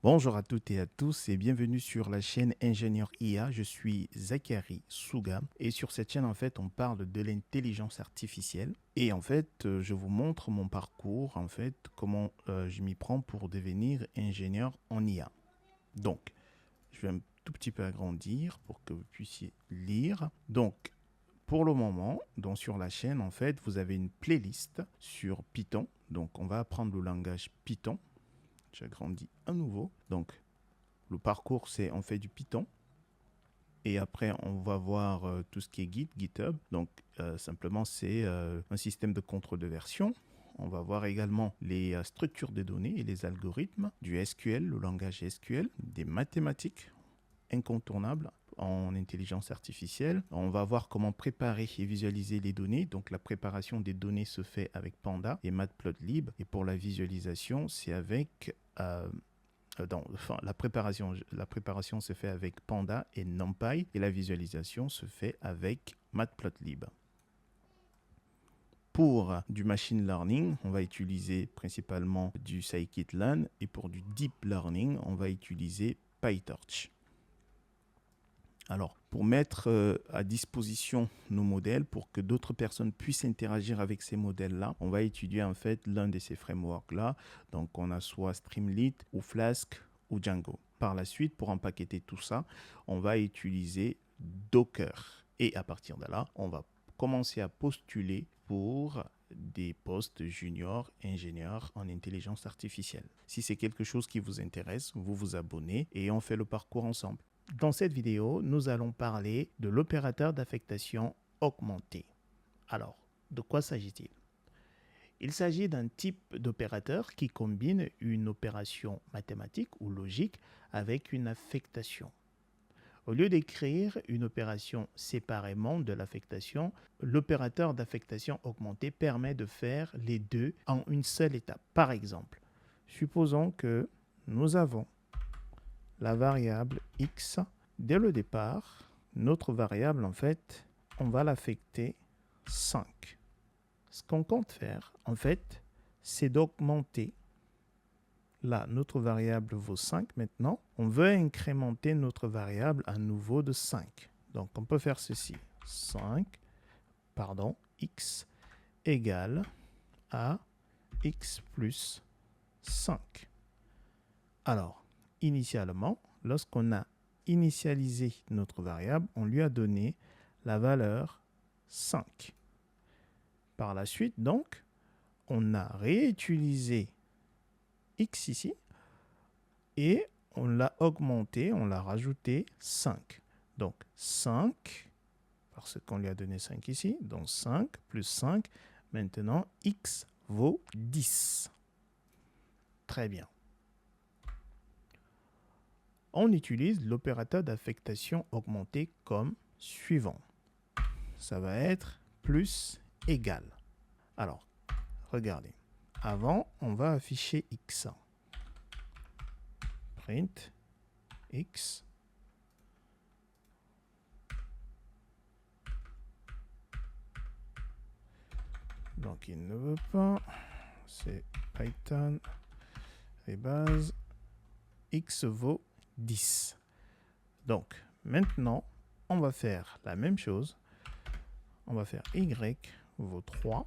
Bonjour à toutes et à tous et bienvenue sur la chaîne Ingénieur IA. Je suis Zachary Souga et sur cette chaîne en fait on parle de l'intelligence artificielle et en fait je vous montre mon parcours en fait comment je m'y prends pour devenir ingénieur en IA. Donc je vais un tout petit peu agrandir pour que vous puissiez lire. Donc pour le moment, donc sur la chaîne en fait vous avez une playlist sur Python. Donc on va apprendre le langage Python. J'agrandis à nouveau. Donc, le parcours, c'est on fait du Python. Et après, on va voir tout ce qui est Git, GitHub. Donc, simplement, c'est un système de contrôle de version. On va voir également les structures de données et les algorithmes, du SQL, le langage SQL, des mathématiques incontournables en intelligence artificielle. On va voir comment préparer et visualiser les données. Donc, la préparation des données se fait avec Panda et Matplotlib. Et pour la visualisation, c'est avec... la préparation se fait avec Panda et NumPy et la visualisation se fait avec Matplotlib. Pour du machine learning, on va utiliser principalement du scikit-learn et pour du deep learning, on va utiliser PyTorch. Alors, pour mettre à disposition nos modèles, pour que d'autres personnes puissent interagir avec ces modèles-là, on va étudier en fait l'un de ces frameworks-là. Donc, on a soit Streamlit ou Flask ou Django. Par la suite, pour empaqueter tout ça, on va utiliser Docker. Et à partir de là, on va commencer à postuler pour des postes juniors ingénieurs en intelligence artificielle. Si c'est quelque chose qui vous intéresse, vous vous abonnez et on fait le parcours ensemble. Dans cette vidéo, nous allons parler de l'opérateur d'affectation augmentée. Alors, de quoi s'agit-il? Il s'agit d'un type d'opérateur qui combine une opération mathématique ou logique avec une affectation. Au lieu d'écrire une opération séparément de l'affectation, l'opérateur d'affectation augmentée permet de faire les deux en une seule étape. Par exemple, supposons que nous avons la variable x. Dès le départ, notre variable, en fait, on va l'affecter 5. Ce qu'on compte faire, en fait, c'est d'augmenter. Là, notre variable vaut 5 maintenant. On veut incrémenter notre variable à nouveau de 5. Donc, on peut faire ceci. X égale à x plus 5. Alors, initialement, lorsqu'on a initialisé notre variable, on lui a donné la valeur 5. Par la suite, donc, on a réutilisé x ici et on l'a augmenté, on l'a rajouté 5. Donc 5, parce qu'on lui a donné 5 ici, donc 5 plus 5, maintenant x vaut 10. Très bien. On utilise l'opérateur d'affectation augmentée comme suivant. Ça va être plus égal. Alors, regardez. Avant, on va afficher x. Print x. Donc, il ne veut pas. C'est Python et base. X vaut 10. Donc, maintenant, on va faire la même chose. On va faire y vaut 3.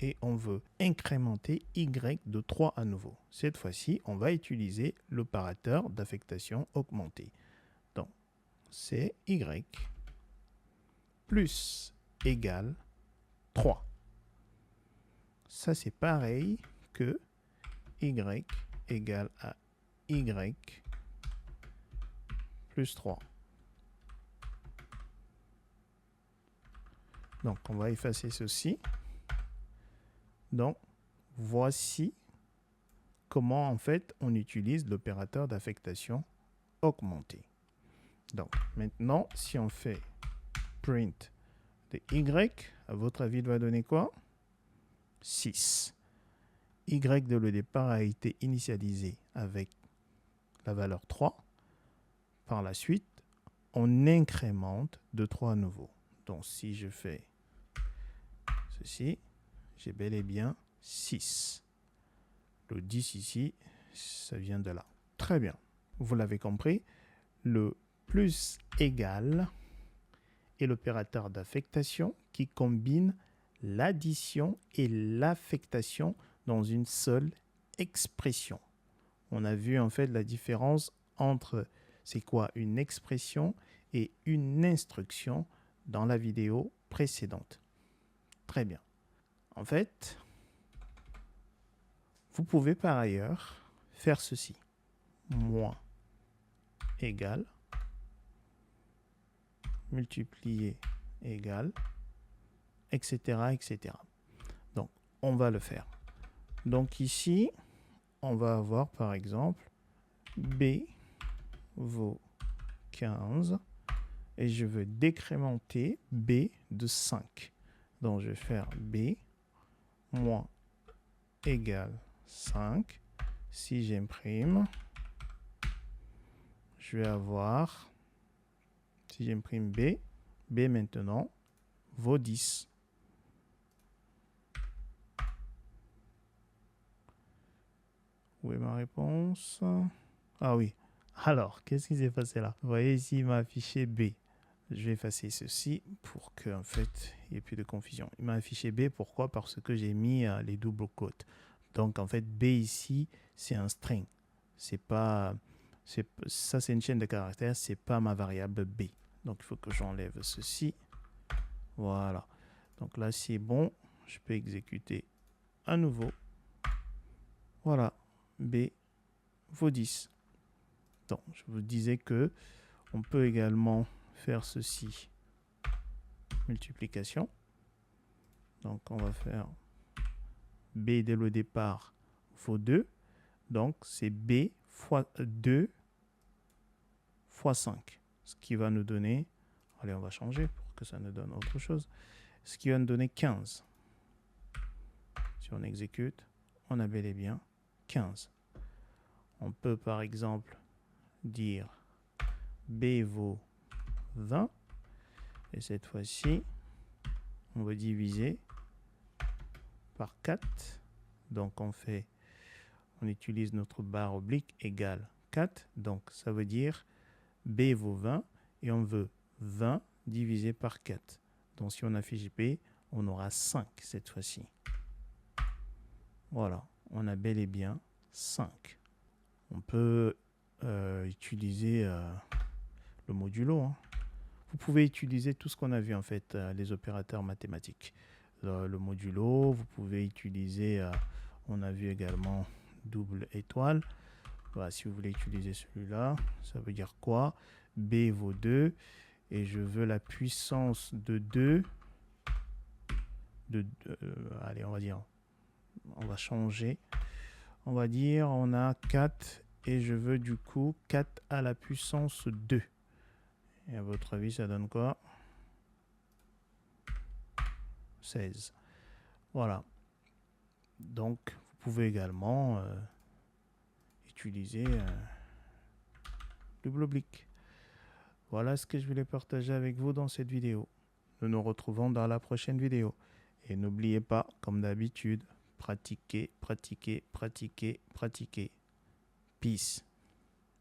Et on veut incrémenter y de 3 à nouveau. Cette fois-ci, on va utiliser l'opérateur d'affectation augmentée. Donc, c'est y plus égale 3. Ça, c'est pareil que y égale à y plus 3. Donc, on va effacer ceci. Donc, voici comment, en fait, on utilise l'opérateur d'affectation augmentée. Donc, maintenant, si on fait print de y, à votre avis, il va donner quoi? 6. Y de le départ a été initialisé avec la valeur 3. Par la suite, on incrémente de 3 à nouveau. Donc, si je fais ceci, j'ai bel et bien 6. Le 10 ici, ça vient de là. Très bien. Vous l'avez compris, le plus égal est l'opérateur d'affectation qui combine l'addition et l'affectation dans une seule expression. On a vu en fait la différence entre c'est quoi une expression et une instruction dans la vidéo précédente. Très bien. En fait, vous pouvez par ailleurs faire ceci. Moins égal, multiplier égal, etc., etc. Donc, on va le faire. Donc ici, on va avoir par exemple B vaut 15 et je veux décrémenter B de 5. Donc je vais faire B moins égal 5. Si j'imprime, je vais avoir, si j'imprime B, B maintenant vaut 10. Où est ma réponse? Ah oui. Alors, qu'est-ce qui s'est passé là? Vous voyez ici, il m'a affiché B. Je vais effacer ceci pour que, en fait, il n'y ait plus de confusion. Il m'a affiché B, pourquoi? Parce que j'ai mis les doubles quotes. Donc, en fait, B ici, c'est un string. C'est pas, ça, c'est une chaîne de caractères, c'est pas ma variable B. Donc, il faut que j'enlève ceci. Voilà. Donc là, c'est bon. Je peux exécuter à nouveau. Voilà. B vaut 10. Donc, je vous disais que on peut également faire ceci. Multiplication. Donc, on va faire B dès le départ vaut 2. Donc, c'est B fois 2 fois 5. Ce qui va nous donner, allez, on va changer pour que ça nous donne autre chose. Ce qui va nous donner 15. Si on exécute, on a bel et bien 15. On peut par exemple dire B vaut 20. Et cette fois-ci, on va diviser par 4. Donc on utilise notre barre oblique égale 4. Donc ça veut dire B vaut 20 et on veut 20 divisé par 4. Donc si on affiche B, on aura 5 cette fois-ci. Voilà, on a bel et bien 5. On peut utiliser le modulo. Hein. Vous pouvez utiliser tout ce qu'on a vu en fait, les opérateurs mathématiques. Le modulo, vous pouvez utiliser, on a vu également double étoile. Voilà, si vous voulez utiliser celui-là, ça veut dire quoi? B vaut 2 et je veux la puissance de 2. Allez, on va changer. On va dire, on a 4 et je veux du coup 4 à la puissance 2. Et à votre avis, ça donne quoi? 16. Voilà. Donc, vous pouvez également utiliser double oblique. Voilà ce que je voulais partager avec vous dans cette vidéo. Nous nous retrouvons dans la prochaine vidéo. Et n'oubliez pas, comme d'habitude, pratiquez, pratiquez, pratiquez, pratiquez. Peace.